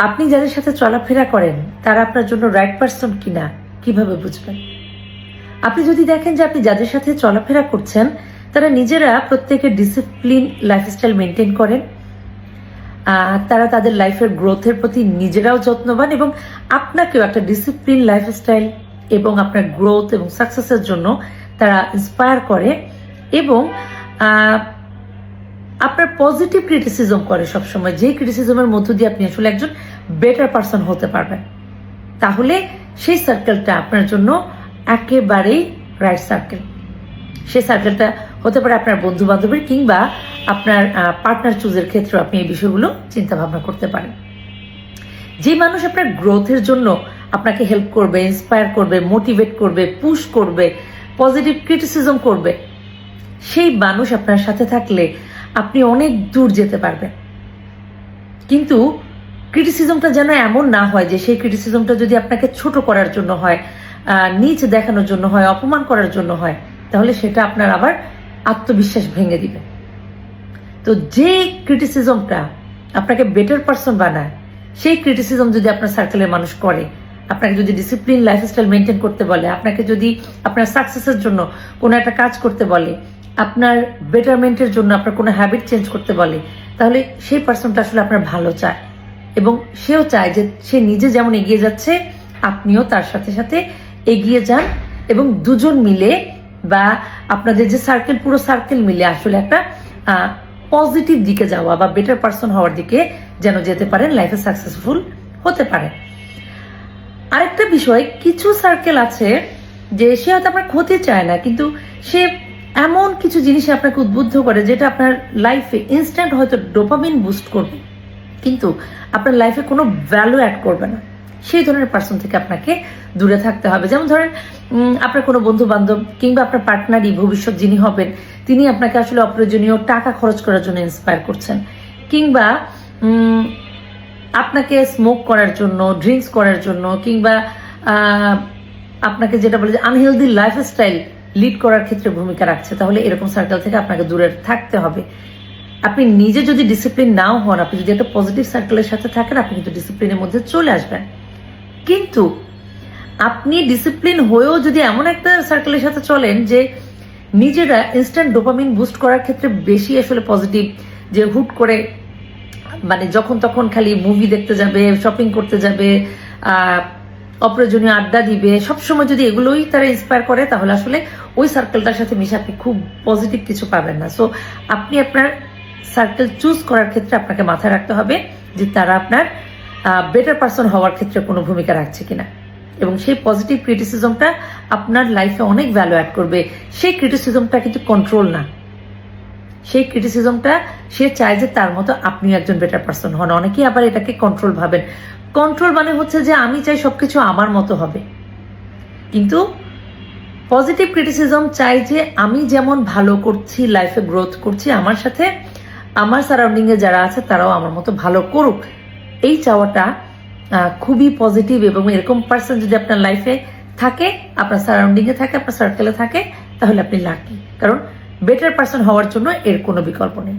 আপনি যাদের সাথে চলাফেরা করেন তারা আপনার জন্য রাইট পারসন কিনা কিভাবে বুঝবেন? আপনি যদি দেখেন যে আপনি যাদের সাথে চলাফেরা করছেন তারা নিজেরা প্রত্যেকের ডিসিপ্লিন লাইফস্টাইল মেনটেন করেন, তারা তাদের লাইফের গ্রোথের প্রতি নিজেরাও যত্নবান এবং আপনাকেও একটা ডিসিপ্লিন লাইফস্টাইল এবং আপনার গ্রোথ এবং সাকসেসের জন্য তারা ইন্সপায়ার করে এবং আপনার পজিটিভ ক্রিটিসিজম করে সবসময়, যে ক্রিটিসিজমের মধ্য দিয়ে আপনি আসলে একজন বেটার পারসন হতে পারবেন, তাহলে সেই সার্কেলটা আপনার জন্য একেবারেই রাইট সার্কেল। সেই সার্কেলটা হতে পারে আপনার বন্ধু বান্ধবের কিংবা আপনার পার্টনার চুজের ক্ষেত্রে আপনি এই বিষয়গুলো চিন্তা ভাবনা করতে পারেন। যে মানুষ আপনার গ্রোথের জন্য আপনাকে হেল্প করবে, ইন্সপায়ার করবে, মোটিভেট করবে, পুশ করবে, পজিটিভ ক্রিটিসিজম করবে, সেই মানুষ আপনার সাথে থাকলে আপনি অনেক দূর যেতে পারবেন। কিন্তু ক্রিটিসিজমটা যেন এমন না হয় যে সেই ক্রিটিসিজমটা যদি আপনাকে ছোট করার জন্য হয়, নিচ দেখানোর জন্য হয়, অপমান করার জন্য হয়, তাহলে সেটা আপনার আবার আত্মবিশ্বাস ভেঙে দিবে। তো যে ক্রিটিসিজমটা আপনাকে বেটার পারসন বানায়, সেই ক্রিটিসিজম যদি আপনার সার্কেলের মানুষ করে, আপনাকে যদি ডিসিপ্লিন লাইফস্টাইল মেনটেন করতে বলে, আপনাকে যদি আপনার সাকসেসের জন্য কোনো একটা কাজ করতে বলে, আপনার বেটারমেন্টের জন্য আপনার কোনো হ্যাবিট চেঞ্জ করতে বলে, তাহলে সেই পার্সনটা আসলে আপনার ভালো চায় এবং সেও চায় যে সে নিজে যেমন এগিয়ে যাচ্ছে আপনিও তার সাথে সাথে এগিয়ে যান এবং দুজন মিলে বা আপনাদের যে সার্কেল, পুরো সার্কেল মিলে আসলে একটা পজিটিভ দিকে যাওয়া বা বেটার পারসন হওয়ার দিকে যেন যেতে পারেন, লাইফে সাকসেসফুল হতে পারেন। আরেকটা বিষয়, কিছু সার্কেল আছে যে সে হয়তো আপনার ক্ষতি চায় না, কিন্তু সে এমন কিছু জিনিসে আপনাকে উদ্বুদ্ধ করে যেটা আপনার লাইফে ইনস্ট্যান্ট হয়তো ডোপামিন বুস্ট করবে, কিন্তু আপনার লাইফে কোনো ভ্যালু অ্যাড করবে না। সেই ধরনের পার্সন থেকে আপনাকে দূরে থাকতে হবে। যেমন ধরেন আপনার কোনো বন্ধু বান্ধব কিংবা আপনার পার্টনারই ভবিষ্যৎ যিনি হবেন, তিনি আপনাকে আসলে অপ্রয়োজনীয় টাকা খরচ করার জন্য ইন্সপায়ার করছেন, কিংবা আপনাকে স্মোক করার জন্য, ড্রিঙ্কস করার জন্য, কিংবা আপনাকে যেটা বলে যে আনহেলদি লাইফস্টাইল লিড করার ক্ষেত্রে ভূমিকা রাখছে, তাহলে এরকম সার্কেল থেকে আপনাকে দূরে থাকতে হবে। আপনি নিজে যদি ডিসিপ্লিন নাও হন, আপনি যদি একটা পজিটিভ সার্কেলের সাথে থাকেন, আপনি কিন্তু ডিসিপ্লিনের মধ্যে চলে আসবেন। কিন্তু আপনি ডিসিপ্লিন হয়েও যদি এমন একটা সার্কেলের সাথে চলেন যে নিজেরা ইনস্ট্যান্ট ডোপামিন বুস্ট করার ক্ষেত্রে বেশি আসলে পজিটিভ, যে হুট করে মানে যখন তখন খালি মুভি দেখতে যাবে, শপিং করতে যাবে, অপ্রয়োজনীয় আড্ডা দিবে, সবসময় যদি এগুলোই তারা ইন্সপায়ার করে, তাহলে আসলে ওই সার্কেলটার সাথে মিশে আপনি খুব পজিটিভ কিছু পাবেন না। সো আপনি আপনার সার্কেল চুজ করার ক্ষেত্রে আপনাকে মাথায় রাখতে হবে যে তারা আপনার বেটার পারসন হওয়ার ক্ষেত্রে কোনো ভূমিকা রাখছে কিনা, এবং সেই পজিটিভ ক্রিটিসিজমটা আপনার লাইফে অনেক ভ্যালু অ্যাড করবে। সেই ক্রিটিসিজমটা কিন্তু কন্ট্রোল না, সেই ক্রিটিসিজমটা সে চায় যে তার মতো আপনি একজন বেটার পারসন হন। অনেকেই আবার এটাকে কন্ট্রোল ভাবেন। কন্ট্রোল মানে হচ্ছে যে আমি চাই সবকিছু আমার মতো হবে, কিন্তু পজিটিভ ক্রিটিসিজম চাই যে আমি যেমন ভালো করছি, লাইফে গ্রোথ করছি, আমার সাথে আমার সারাউন্ডিংয়ে যারা আছে তারাও আমার মতো ভালো করুক। এই চাওয়াটা খুবই পজিটিভ, এবং এরকম পার্সন যদি আপনার লাইফে থাকে, আপনার সারাউন্ডিংয়ে থাকে, আপনার সার্কেলে থাকে, তাহলে আপনি লাকি, কারণ বেটার পার্সন হওয়ার জন্য এর কোনো বিকল্প নেই।